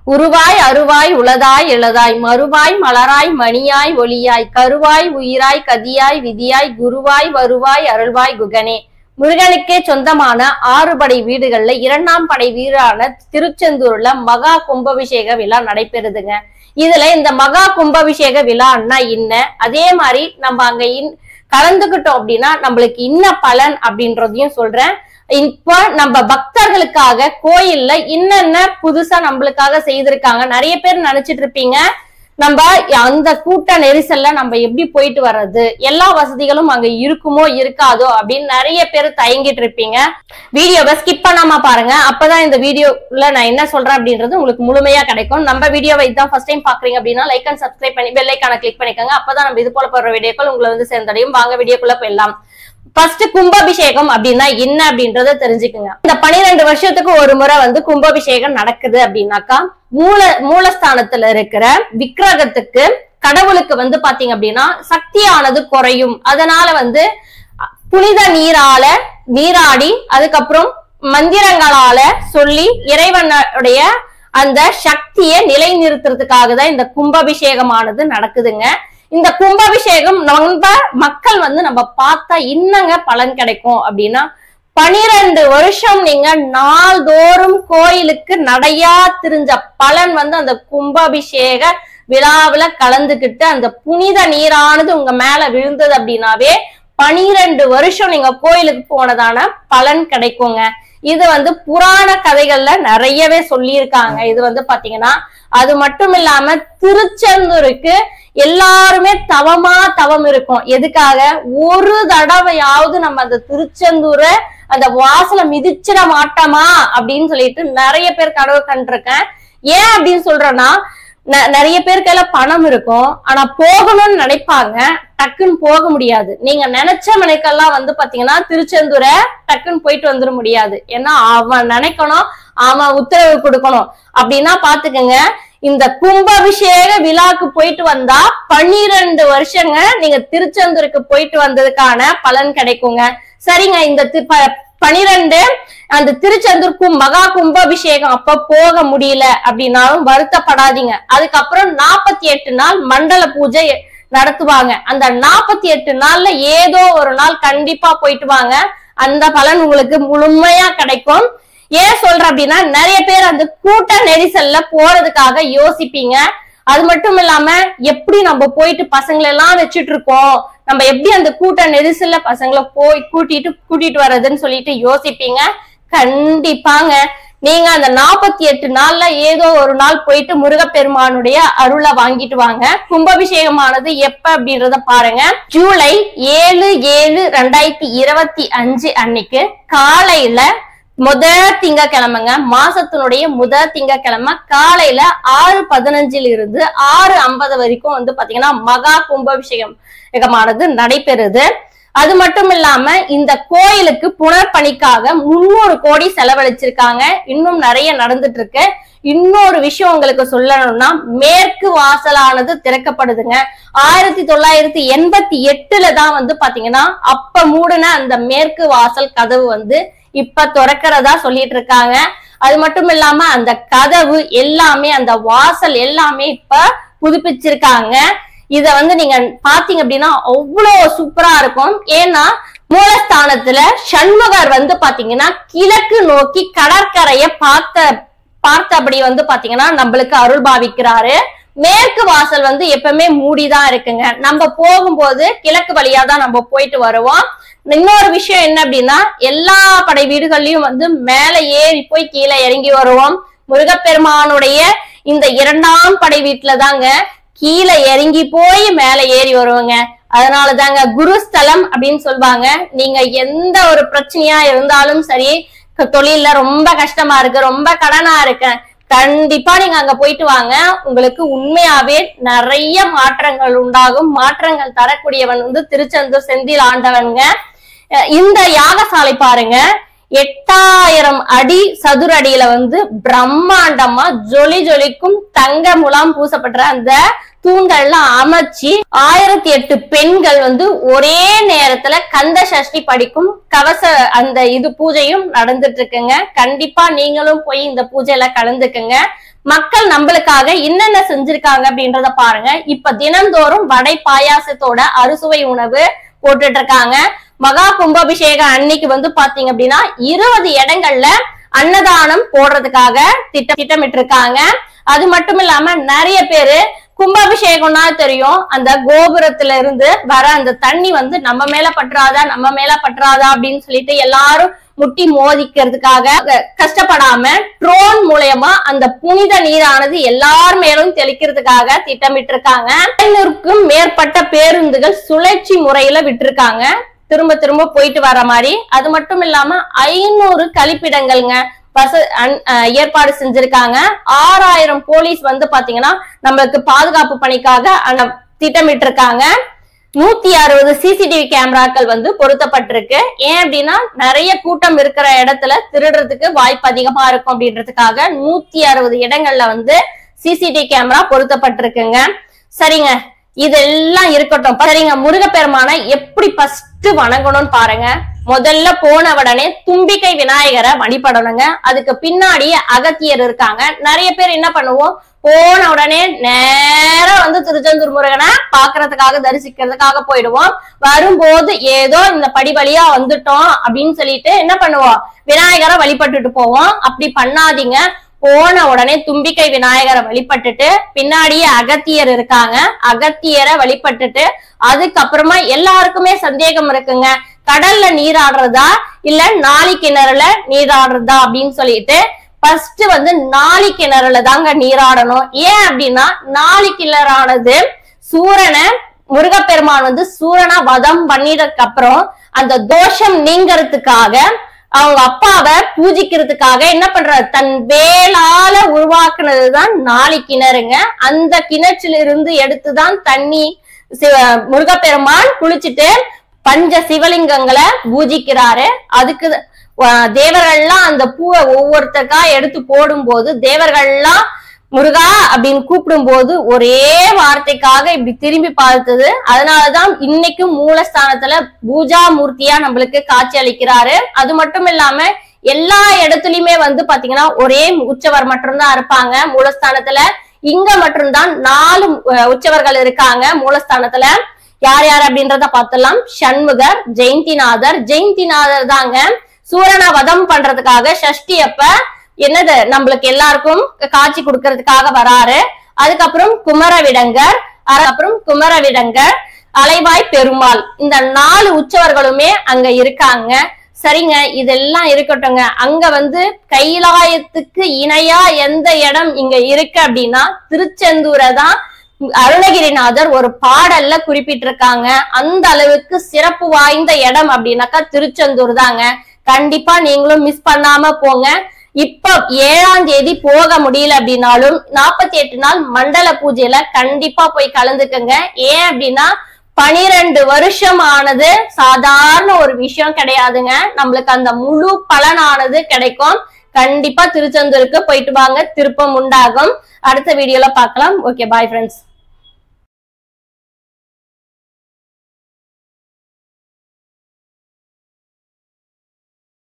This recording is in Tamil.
உருவாய் அருவாய் உளதாய் இளதாய் மறுவாய் மலராய் மணியாய் ஒளியாய் கருவாய் உயிராய் கதியாய் விதியாய் குருவாய் வருவாய் அருள்வாய் குகனே. முருகனுக்கே சொந்தமான 6 படை வீடுகள்ல 2ஆம் படை வீடான திருச்செந்தூர்ல மகா கும்பாபிஷேக விழா நடைபெறுதுங்க. இதுல இந்த மகா கும்பாபிஷேக விழான்னா என்ன, அதே மாதிரி நம்ம அங்க கலந்துகிட்டோம் அப்படின்னா நம்மளுக்கு இன்ன பலன் அப்படின்றதையும் சொல்றேன். இப்ப நம்ம பக்தர்களுக்காக கோயில்ல என்னென்ன புதுசா நம்மளுக்காக செய்திருக்காங்க. நிறைய பேர் நினைச்சிட்டு இருப்பீங்க நம்ம அந்த கூட்ட நெரிசல்ல நம்ம எப்படி போயிட்டு வர்றது, எல்லா வசதிகளும் அங்க இருக்குமோ இருக்காதோ அப்படின்னு நிறைய பேர் தயங்கிட்டு இருப்பீங்க. வீடியோவை ஸ்கிப் பண்ணாம பாருங்க, அப்பதான் இந்த வீடியோல நான் என்ன சொல்றேன் அப்படின்றது உங்களுக்கு முழுமையா கிடைக்கும். நம்ம வீடியோவை இதான் ஃபர்ஸ்ட் டைம் பாக்குறீங்க அப்படின்னா லைக் அண்ட் சப்ஸ்கிரைப் பண்ணி பெல் ஐகானை கிளிக் பண்ணிக்கோங்க. அப்பதான் நம்ம இது போல போடுற வீடியோக்கள் உங்களை வந்து சேர்ந்தடையும். வாங்க வீடியோக்குள்ள போயிடலாம். ஃபர்ஸ்ட் கும்பாபிஷேகம் அப்படின்னா என்ன அப்படின்றத தெரிஞ்சுக்குங்க. இந்த 12 வருஷத்துக்கு ஒரு முறை வந்து கும்பாபிஷேகம் நடக்குது அப்படின்னாக்கா மூலஸ்தானத்துல இருக்கிற விக்கிரகத்துக்கு கடவுளுக்கு வந்து பாத்தீங்க அப்படின்னா சக்தியானது குறையும். அதனால வந்து புனித நீராடி அதுக்கப்புறம் மந்திரங்களால சொல்லி இறைவனுடைய அந்த சக்தியை நிலைநிறுத்துறதுக்காக தான் இந்த கும்பாபிஷேகமானது நடக்குதுங்க. இந்த கும்பாபிஷேகம் நம்ம மக்கள் வந்து நம்ம பார்த்தா இன்னங்க பலன் கிடைக்கும் அப்படின்னா 12 வருஷம் நீங்க நாள்தோறும் கோயிலுக்கு நடையா திரிஞ்ச பலன் வந்து அந்த கும்பாபிஷேக விழாவில கலந்துகிட்டு அந்த புனித நீரானது உங்க மேல விழுந்தது அப்படின்னாவே 12 வருஷம் நீங்க கோயிலுக்கு போனதான பலன் கிடைக்குங்க. இது வந்து புராண கதைகள்ல நிறையவே சொல்லியிருக்காங்க. இது வந்து பாத்தீங்கன்னா அது மட்டும் இல்லாம திருச்செந்தூருக்கு எல்லாருமே தவம் இருக்கும். எதுக்காக, ஒரு தடவையாவது நம்ம அந்த திருச்செந்தூரை அந்த வாசலை மிதிச்சிட மாட்டோமா அப்படின்னு சொல்லிட்டு நிறைய பேர் கனவு கண்டிருக்கேன். ஏன் அப்படின்னு சொல்றேன்னா, நிறைய பேருக்கு எல்லாம் பணம் இருக்கும், ஆனா போகணும்னு நினைப்பாங்க, டக்குன்னு போக முடியாது. நீங்க நினைச்ச மணிக்கெல்லாம் வந்து பாத்தீங்கன்னா திருச்செந்தூரை டக்குன்னு போயிட்டு வந்துட முடியாது. ஏன்னா அவன் நினைக்கணும், அவன் உத்தரவு கொடுக்கணும். அப்படின்னா பாத்துக்கங்க, இந்த கும்பாபிஷேக விழாக்கு போயிட்டு வந்தா 12 வருஷங்க நீங்க திருச்செந்தூருக்கு போயிட்டு வந்ததுக்கான பலன் கிடைக்குங்க. சரிங்க, இந்த 12 அந்த திருச்செந்தூர் மகா கும்பாபிஷேகம் அப்ப போக முடியல அப்படின்னாலும் வருத்தப்படாதீங்க. அதுக்கப்புறம் 48 நாள் மண்டல பூஜை நடத்துவாங்க. அந்த 48 நாள்ல ஏதோ ஒரு நாள் கண்டிப்பா போயிட்டு வாங்க, அந்த பலன் உங்களுக்கு முழுமையா கிடைக்கும். ஏன் சொல்றேன் அப்படின்னா, நிறைய பேர் அந்த கூட்ட நெரிசல்ல போறதுக்காக யோசிப்பீங்க. அது மட்டும் இல்லாம எப்படி நம்ம போயிட்டு பசங்களை எல்லாம் வச்சுட்டு இருக்கோம், நம்ம எப்படி அந்த கூட்ட நெரிசல்ல பசங்களை போய் கூட்டிட்டு வர்றதுன்னு சொல்லிட்டு யோசிப்பீங்க. கண்டிப்பாங்க நீங்க அந்த 48 நாள்ல ஏதோ ஒரு நாள் போயிட்டு முருகப்பெருமானுடைய அருளை வாங்கிட்டு வாங்க. கும்பாபிஷேகமானது எப்ப அப்படின்றத பாருங்க. ஜூலை 7/7/2025 அன்னைக்கு காலையில திங்கக்கிழமைங்க, மாசத்தினுடைய திங்கக்கிழமை காலையில 6:15 இருந்து 6:50 வரைக்கும் வந்து பாத்தீங்கன்னா மகா கும்பாபிஷேகமானது நடைபெறுது. அது மட்டும் இல்லாம இந்த கோயிலுக்கு புனர்பணிக்காக 300 கோடி செலவழிச்சிருக்காங்க. இன்னும் நிறைய நடந்துட்டு இருக்கு. இன்னொரு விஷயம் உங்களுக்கு சொல்லணும்னா, மேற்கு வாசலானது திறக்கப்படுதுங்க. 1988 தான் வந்து பாத்தீங்கன்னா அப்ப மூடின அந்த மேற்கு வாசல் கதவு வந்து இப்ப திறக்கிறதா சொல்லிட்டு இருக்காங்க. அது மட்டும் இல்லாம அந்த கதவு எல்லாமே, அந்த வாசல் எல்லாமே இப்ப புதுப்பிச்சிருக்காங்க. இத வந்து நீங்க பாத்தீங்க அப்படின்னா அவ்வளவு சூப்பரா இருக்கும். ஏன்னா மூலஸ்தானத்துல சண்முகர் வந்து பாத்தீங்கன்னா கிழக்கு நோக்கி கடற்கரைய பார்த்தபடி வந்து பாத்தீங்கன்னா நம்மளுக்கு அருள் பாவிக்கிறாரு. மேற்கு வாசல் வந்து எப்பவுமே மூடிதான் இருக்குங்க. நம்ம போகும்போது கிழக்கு வழியா தான் நம்ம போயிட்டு வருவோம். இன்னொரு விஷயம் என்ன அப்படின்னா, எல்லா படை வீடுகள்லயும் வந்து மேல ஏறி போய் கீழே இறங்கி வருவோம். முருகப்பெருமானுடைய இந்த 2ஆம் படை வீட்டுல தாங்க கீழே இறங்கி போய் மேல ஏறி வருவாங்க. அதனாலதாங்க குருஸ்தலம் அப்படின்னு சொல்லுவாங்க. நீங்க எந்த ஒரு பிரச்சனையா இருந்தாலும் சரி, தொழில ரொம்ப கஷ்டமா இருக்கு, ரொம்ப கடனா இருக்கு, கண்டிப்பா நீங்க அங்க போயிட்டு வாங்க. உங்களுக்கு உண்மையாவே நிறைய மாற்றங்கள் உண்டாகும். மாற்றங்கள் தரக்கூடியவன் வந்து திருச்செந்தூர் செந்தில் ஆண்டவனுங்க. இந்த யாகசாலை பாருங்க, 8000 அடி சதுர அடியில வந்து பிரம்மாண்டமா ஜொலிக்கும் தங்க முலாம் பூசப்பட்ட அந்த தூண்கள்ல அமைச்சு 1008 பெண்கள் வந்து ஒரே நேரத்துல கந்த சஷ்டி படிக்கும் கவச அந்த இது பூஜையும் நடந்துட்டு இருக்குங்க. கண்டிப்பா நீங்களும் போய் இந்த பூஜையில கலந்துக்குங்க. மக்கள் நம்மளுக்காக என்னென்ன செஞ்சிருக்காங்க அப்படின்றத பாருங்க. இப்ப தினந்தோறும் வடை பாயாசத்தோட அறுசுவை உணவு போட்டுட்டு இருக்காங்க. மகா கும்பாபிஷேகம் அன்னைக்கு வந்து பாத்தீங்க அப்படின்னா 20 இடங்கள்ல அன்னதானம் போடுறதுக்காக திட்டமிட்டு இருக்காங்க. அது மட்டும் இல்லாம நிறைய பேரு கும்பாபிஷேகம்னா தெரியும், அந்த கோபுரத்துல இருந்து வர அந்த தண்ணி வந்து நம்ம மேல பற்றாதா அப்படின்னு சொல்லிட்டு எல்லாரும் முட்டி மோதிக்கிறதுக்காக கஷ்டப்படாம ட்ரோன் மூலமா அந்த புனித நீரானது எல்லார் மேலும் தெளிக்கிறதுக்காக திட்டமிட்டு இருக்காங்க. 500க்கும் மேற்பட்ட பேருந்துகள் சுழற்சி முறையில விட்டுருக்காங்க, திரும்ப திரும்ப போயிட்டு வர மாதிரி. அது மட்டும் இல்லாம 500 கழிப்பிடங்கள்ங்க ஏற்பாடு செஞ்சிருக்காங்க. 6000 போலீஸ் வந்து பாத்தீங்கன்னா நம்மளுக்கு பாதுகாப்பு பணிக்காக திட்டமிட்டு இருக்காங்க. 160 சிசிடிவி கேமராக்கள் வந்து பொருத்தப்பட்டிருக்கு. ஏன் அப்படின்னா நிறைய கூட்டம் இருக்கிற இடத்துல திருடுறதுக்கு வாய்ப்பு அதிகமா இருக்கும் அப்படின்றதுக்காக 160 இடங்கள்ல வந்து சிசிடிவி கேமரா பொருத்தப்பட்டிருக்குங்க. சரிங்க, இதெல்லாம் இருக்கட்டும். சரிங்க, முருகப்பெருமானை எப்படி ஃபர்ஸ்ட் வணங்கணும்னு பாருங்க. முதல்ல போன உடனே தும்பிக்கை விநாயகரை வழிபடணுங்க. அதுக்கு பின்னாடி அகத்தியர் இருக்காங்க. நிறைய பேர் என்ன பண்ணுவோம், போன உடனே நேரம் வந்து திருச்செந்தூர் முருகனை பாக்குறதுக்காக தரிசிக்கிறதுக்காக போயிடுவோம். வரும்போது ஏதோ இந்த படி வழியா வந்துட்டோம் அப்படின்னு சொல்லிட்டு என்ன பண்ணுவோம், விநாயகரை வழிபட்டுட்டு போவோம். அப்படி பண்ணாதீங்க. போன உடனே தும்பிக்கை விநாயகரை வழிபட்டுட்டு பின்னாடியே அகத்தியர் இருக்காங்க, அகத்தியரை வழிபட்டுட்டு அதுக்கப்புறமா எல்லாருக்குமே சந்தேகம் இருக்குங்க, கடல்ல நீராடுறதா இல்ல நாளி கிணறுல நீராடுறதா அப்படின்னு சொல்லிட்டு ஃபர்ஸ்ட் வந்து நாளி கிணறுல தாங்க நீராடணும். ஏன் அப்படின்னா நாளி கிணறானது சூரனை முருகப்பெருமான் வந்து சூரனா வதம் பண்ணினதுக்கு அப்புறம் அந்த தோஷம் நீங்கிறதுக்காக அவங்க அப்பாவை பூஜிக்கிறதுக்காக என்ன பண்றாரு, தன் வேளால உருவாக்குனதுதான் நாளி கிணறுங்க. அந்த கிணற்றில இருந்து எடுத்துதான் தண்ணி முருகப்பெருமான் குளிச்சுட்டு பஞ்ச சிவலிங்கங்களை பூஜிக்கிறாரு. அதுக்கு தேவர்கள்லாம் அந்த பூவை ஒவ்வொருத்தருக்கா எடுத்து போடும்போது தேவர்கள்லாம் முருகா அப்படின்னு கூப்பிடும் போது ஒரே வார்த்தைக்காக இப்படி திரும்பி பார்த்தது. அதனாலதான் இன்னைக்கும் மூலஸ்தானத்துல பூஜா மூர்த்தியா நம்மளுக்கு காட்சி அளிக்கிறாரு. அது மட்டும் இல்லாம எல்லா இடத்துலயுமே வந்து பாத்தீங்கன்னா ஒரே உற்சவர் மட்டும்தான் இருப்பாங்க மூலஸ்தானத்துல. இங்க மட்டும்தான் 4 உற்சவர்கள் இருக்காங்க மூலஸ்தானத்துல. யார் யார் அப்படின்றத பார்த்தலாம். சண்முகர், ஜெயந்திநாதர் தாங்க சூரனை வதம் பண்றதுக்காக சஷ்டி அப்ப என்னது நம்மளுக்கு எல்லாருக்கும் காட்சி கொடுக்கறதுக்காக வராரு. அதுக்கப்புறம் குமரவிடங்கர், அலைவாய் பெருமாள், இந்த 4 உற்சவர்களுமே அங்க இருக்காங்க. சரிங்க, இதெல்லாம் இருக்கட்டும்ங்க. அங்க வந்து கைலாயத்துக்கு இணையா எந்த இடம் இங்க இருக்கு அப்படின்னா திருச்செந்தூரை தான் அருணகிரிநாதர் ஒரு பாடல்ல குறிப்பிட்டிருக்காங்க. அந்த அளவுக்கு சிறப்பு வாய்ந்த இடம் அப்படின்னாக்கா திருச்செந்தூர் தாங்க. கண்டிப்பா நீங்களும் மிஸ் பண்ணாம போங்க. இப்ப 7ஆம் தேதி போக முடியல அப்படின்னாலும் 48 நாள் மண்டல பூஜையில கண்டிப்பா போய் கலந்துக்குங்க. ஏன் அப்படின்னா 12 வருஷம் ஆனது சாதாரண ஒரு விஷயம் கிடையாதுங்க. நம்மளுக்கு அந்த முழு பலனானது கிடைக்கும். கண்டிப்பா திருச்செந்தூருக்கு போயிட்டு வாங்க, திருப்பம் உண்டாகும். அடுத்த வீடியோல பார்க்கலாம். Okay, bye friends.